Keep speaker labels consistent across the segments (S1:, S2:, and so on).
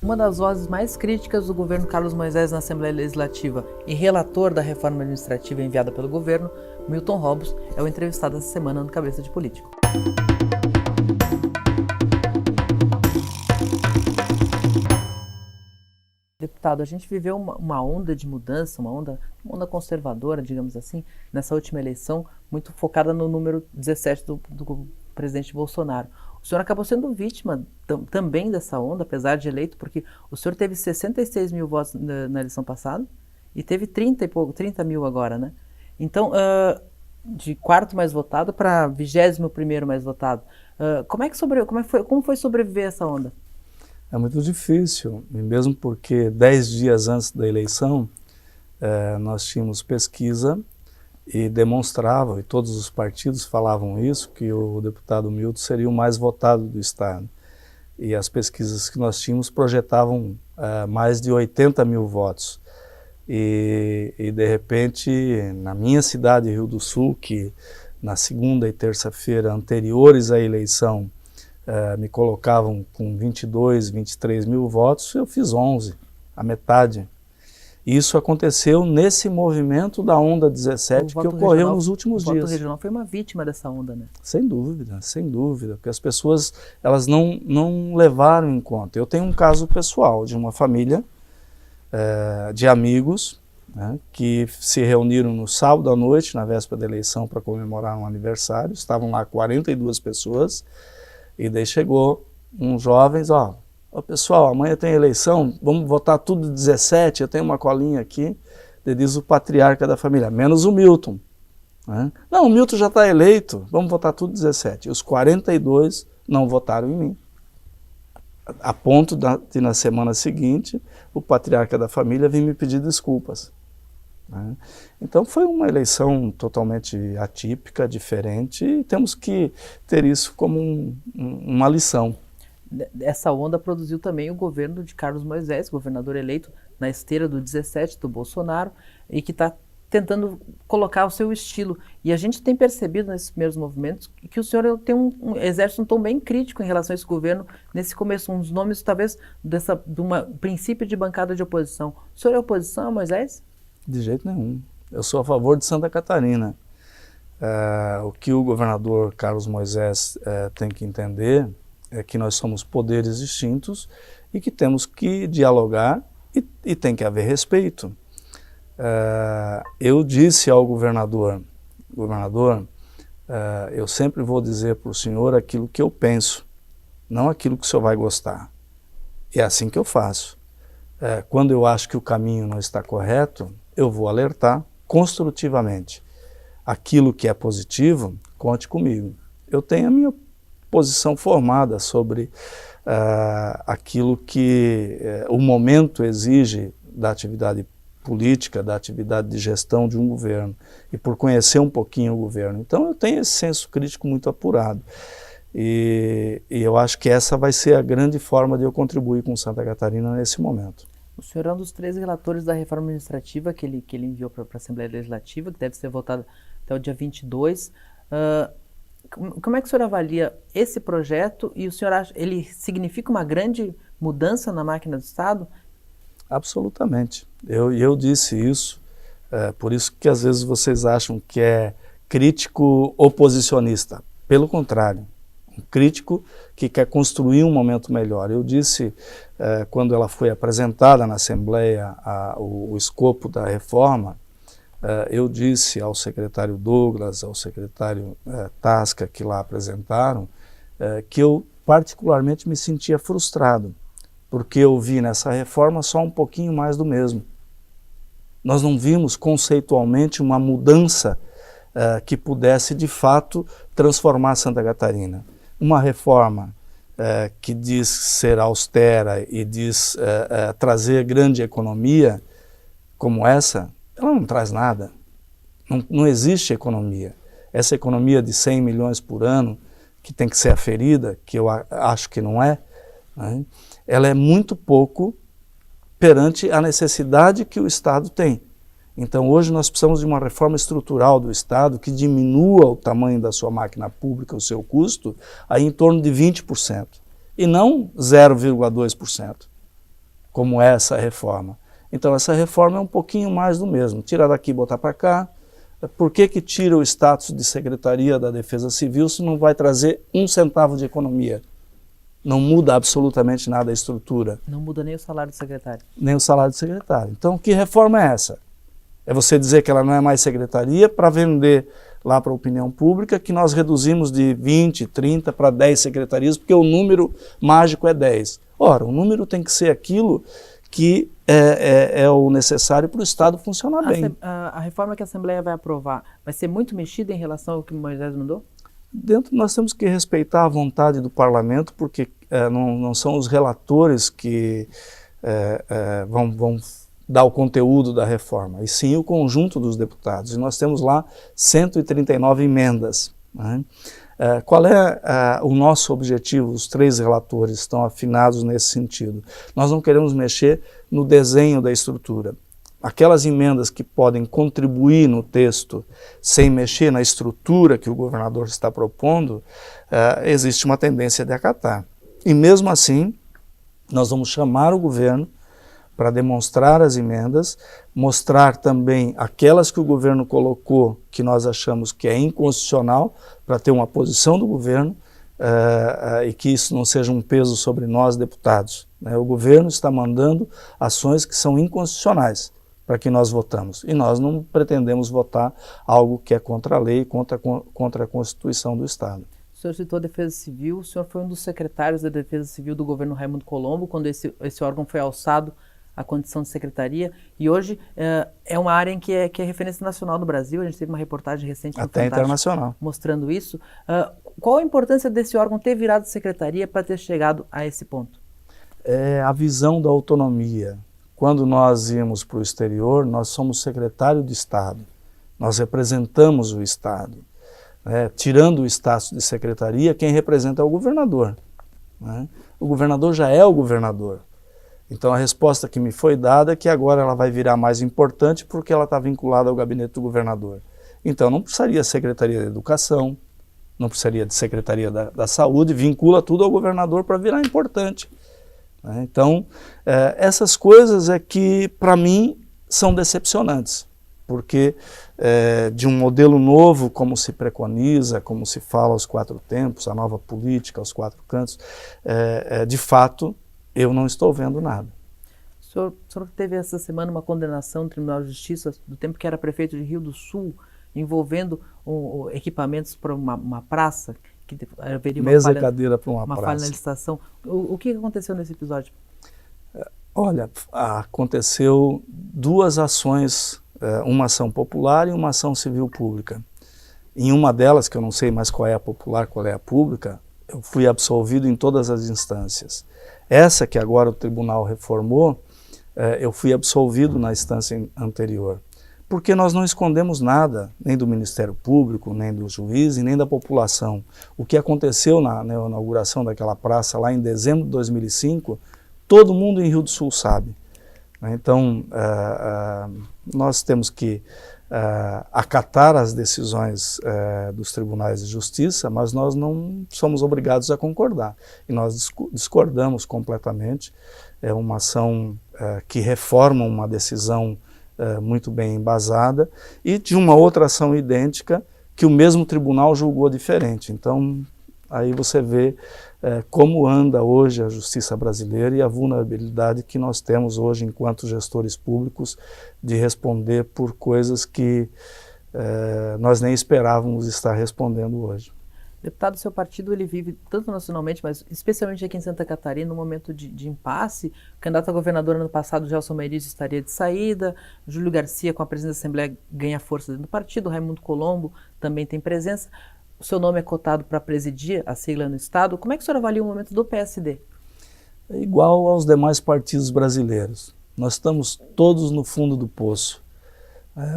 S1: Uma das vozes mais críticas do governo Carlos Moisés na Assembleia Legislativa e relator da reforma administrativa enviada pelo governo, Milton Robles, é o entrevistado essa semana no Cabeça de Político. Deputado, a gente viveu uma onda de mudança, uma onda conservadora, digamos assim, nessa última eleição, muito focada no número 17 do presidente Bolsonaro. O senhor acabou sendo vítima também dessa onda, apesar de eleito, porque o senhor teve 66 mil votos na eleição passada e teve 30 mil agora, né? Então, de quarto mais votado para 21º mais votado. Como foi sobreviver a essa onda?
S2: É muito difícil, mesmo porque 10 dias antes da eleição, nós tínhamos pesquisa e demonstravam, e todos os partidos falavam isso, que o deputado Milton seria o mais votado do Estado. E as pesquisas que nós tínhamos projetavam mais de 80 mil votos. E de repente, na minha cidade, Rio do Sul, que na segunda e terça-feira anteriores à eleição, me colocavam com 22, 23 mil votos, eu fiz 11, a metade. E isso aconteceu nesse movimento da onda 17 que ocorreu nos últimos dias. O
S1: voto regional foi uma vítima dessa onda, né?
S2: Sem dúvida, porque as pessoas elas não levaram em conta. Eu tenho um caso pessoal de uma família de amigos, né, que se reuniram no sábado à noite, na véspera da eleição, para comemorar um aniversário. Estavam lá 42 pessoas. E daí chegou uns jovens, pessoal, amanhã tem eleição, vamos votar tudo 17, eu tenho uma colinha aqui, diz o patriarca da família, menos o Milton. Né? Não, o Milton já está eleito, vamos votar tudo 17. E os 42 não votaram em mim. A ponto de na semana seguinte, o patriarca da família vir me pedir desculpas. Né? Então foi uma eleição totalmente atípica, diferente, e temos que ter isso como uma lição.
S1: Essa onda produziu também o governo de Carlos Moisés, governador eleito na esteira do 17 do Bolsonaro, e que está tentando colocar o seu estilo. E a gente tem percebido nesses primeiros movimentos que o senhor exerce um tom bem crítico em relação a esse governo, nesse começo, uns nomes talvez de um princípio de bancada de oposição. O senhor é oposição a Moisés?
S2: De jeito nenhum. Eu sou a favor de Santa Catarina. O que o governador Carlos Moisés tem que entender é que nós somos poderes distintos e que temos que dialogar e tem que haver respeito. Eu disse ao governador, eu sempre vou dizer para o senhor aquilo que eu penso, não aquilo que o senhor vai gostar. E é assim que eu faço. Quando eu acho que o caminho não está correto, eu vou alertar construtivamente. Aquilo que é positivo, conte comigo. Eu tenho a minha posição formada sobre aquilo que o momento exige da atividade política, da atividade de gestão de um governo, e por conhecer um pouquinho o governo. Então eu tenho esse senso crítico muito apurado. E eu acho que essa vai ser a grande forma de eu contribuir com Santa Catarina nesse momento.
S1: O senhor é um dos 3 relatores da reforma administrativa que ele enviou para a Assembleia Legislativa, que deve ser votada até o dia 22. Como é que o senhor avalia esse projeto e o senhor acha ele significa uma grande mudança na máquina do Estado?
S2: Absolutamente. Eu disse isso, por isso que às vezes vocês acham que é crítico oposicionista. Pelo contrário. Um crítico que quer construir um momento melhor. Eu disse, quando ela foi apresentada na Assembleia, o escopo da reforma, eu disse ao secretário Douglas, ao secretário Tasca, que lá apresentaram, que eu particularmente me sentia frustrado, porque eu vi nessa reforma só um pouquinho mais do mesmo. Nós não vimos conceitualmente uma mudança que pudesse, de fato, transformar Santa Catarina. Uma reforma que diz ser austera e diz trazer grande economia, como essa, ela não traz nada. Não existe economia. Essa economia de 100 milhões por ano, que tem que ser aferida, que eu acho que não é, né? Ela é muito pouco perante a necessidade que o Estado tem. Então hoje nós precisamos de uma reforma estrutural do Estado que diminua o tamanho da sua máquina pública, o seu custo, aí em torno de 20%, e não 0,2%. como é essa reforma. Então essa reforma é um pouquinho mais do mesmo, tirar daqui e botar para cá. Por que que tira o status de Secretaria da Defesa Civil se não vai trazer um centavo de economia? Não muda absolutamente nada a estrutura.
S1: Não muda nem o salário do secretário.
S2: Nem o salário do secretário. Então que reforma é essa? É você dizer que ela não é mais secretaria para vender lá para a opinião pública que nós reduzimos de 20, 30 para 10 secretarias, porque o número mágico é 10. Ora, o número tem que ser aquilo que é o necessário para o Estado funcionar bem.
S1: A reforma que a Assembleia vai aprovar vai ser muito mexida em relação ao que o Moisés mandou?
S2: Nós temos que respeitar a vontade do Parlamento, porque não são os relatores que vão dar o conteúdo da reforma, e sim o conjunto dos deputados. E nós temos lá 139 emendas. Né? Qual é o nosso objetivo? Os três relatores estão afinados nesse sentido. Nós não queremos mexer no desenho da estrutura. Aquelas emendas que podem contribuir no texto sem mexer na estrutura que o governador está propondo, existe uma tendência de acatar. E mesmo assim, nós vamos chamar o governo para demonstrar as emendas, mostrar também aquelas que o governo colocou que nós achamos que é inconstitucional, para ter uma posição do governo e que isso não seja um peso sobre nós, deputados. O governo está mandando ações que são inconstitucionais para que nós votamos. E nós não pretendemos votar algo que é contra a lei, contra a Constituição do Estado.
S1: O senhor citou a Defesa Civil, o senhor foi um dos secretários da Defesa Civil do governo Raimundo Colombo, quando esse órgão foi alçado à condição de secretaria, e hoje é uma área em que é referência nacional no Brasil. A gente teve uma reportagem recente no
S2: Até
S1: Fantástico
S2: internacional,
S1: mostrando isso. Qual a importância desse órgão ter virado secretaria para ter chegado a esse ponto?
S2: É a visão da autonomia. Quando nós íamos para o exterior, nós somos secretário de Estado, nós representamos o Estado. Tirando o status de secretaria, quem representa é o governador. O governador já é o governador. Então a resposta que me foi dada é que agora ela vai virar mais importante porque ela está vinculada ao gabinete do governador. Então não precisaria de Secretaria da Educação, não precisaria de Secretaria da Saúde, vincula tudo ao governador para virar importante. Então essas coisas é que para mim são decepcionantes, porque de um modelo novo, como se preconiza, como se fala aos quatro tempos, a nova política aos quatro cantos, de fato eu não estou vendo nada.
S1: O senhor teve essa semana uma condenação no Tribunal de Justiça do tempo que era prefeito de Rio do Sul, envolvendo equipamentos para uma praça, que haveria uma
S2: mesa e cadeira para uma praça.
S1: Falha na licitação. O que aconteceu nesse episódio?
S2: Olha, aconteceu duas ações, uma ação popular e uma ação civil pública. Em uma delas, que eu não sei mais qual é a popular, qual é a pública, eu fui absolvido em todas as instâncias. Essa que agora o tribunal reformou, eu fui absolvido na instância anterior. Porque nós não escondemos nada, nem do Ministério Público, nem do juiz e nem da população. O que aconteceu na inauguração daquela praça lá em dezembro de 2005, todo mundo em Rio do Sul sabe. Então, nós temos que acatar as decisões dos tribunais de justiça, mas nós não somos obrigados a concordar. E nós discordamos completamente. É uma ação que reforma uma decisão muito bem embasada, e de uma outra ação idêntica que o mesmo tribunal julgou diferente. Então, aí você vê como anda hoje a justiça brasileira e a vulnerabilidade que nós temos hoje enquanto gestores públicos de responder por coisas que nós nem esperávamos estar respondendo hoje.
S1: Deputado, o seu partido ele vive tanto nacionalmente, mas especialmente aqui em Santa Catarina, num momento de impasse. O candidato a governador ano passado, Gelson Meireles, estaria de saída. Júlio Garcia, com a presidência da Assembleia, ganha força dentro do partido. Raimundo Colombo também tem presença. O seu nome é cotado para presidir a sigla no Estado. Como é que o senhor avalia o momento do PSD?
S2: É igual aos demais partidos brasileiros. Nós estamos todos no fundo do poço.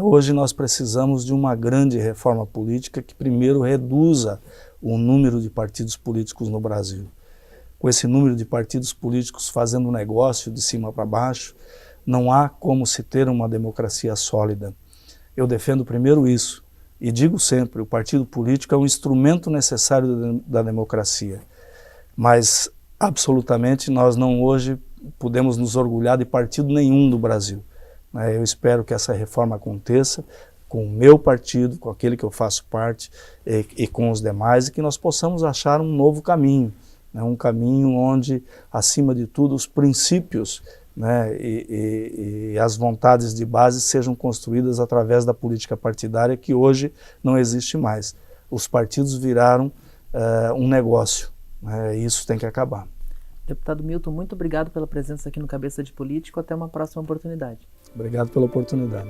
S2: Hoje nós precisamos de uma grande reforma política que primeiro reduza o número de partidos políticos no Brasil. Com esse número de partidos políticos fazendo negócio de cima para baixo, não há como se ter uma democracia sólida. Eu defendo primeiro isso e digo sempre, o partido político é um instrumento necessário da democracia, mas absolutamente nós não hoje podemos nos orgulhar de partido nenhum do Brasil. Eu espero que essa reforma aconteça com o meu partido, com aquele que eu faço parte e com os demais, e que nós possamos achar um novo caminho, um caminho onde, acima de tudo, os princípios e as vontades de base sejam construídas através da política partidária, que hoje não existe mais. Os partidos viraram um negócio, e isso tem que acabar.
S1: Deputado Milton, muito obrigado pela presença aqui no Cabeça de Político. Até uma próxima oportunidade.
S2: Obrigado pela oportunidade.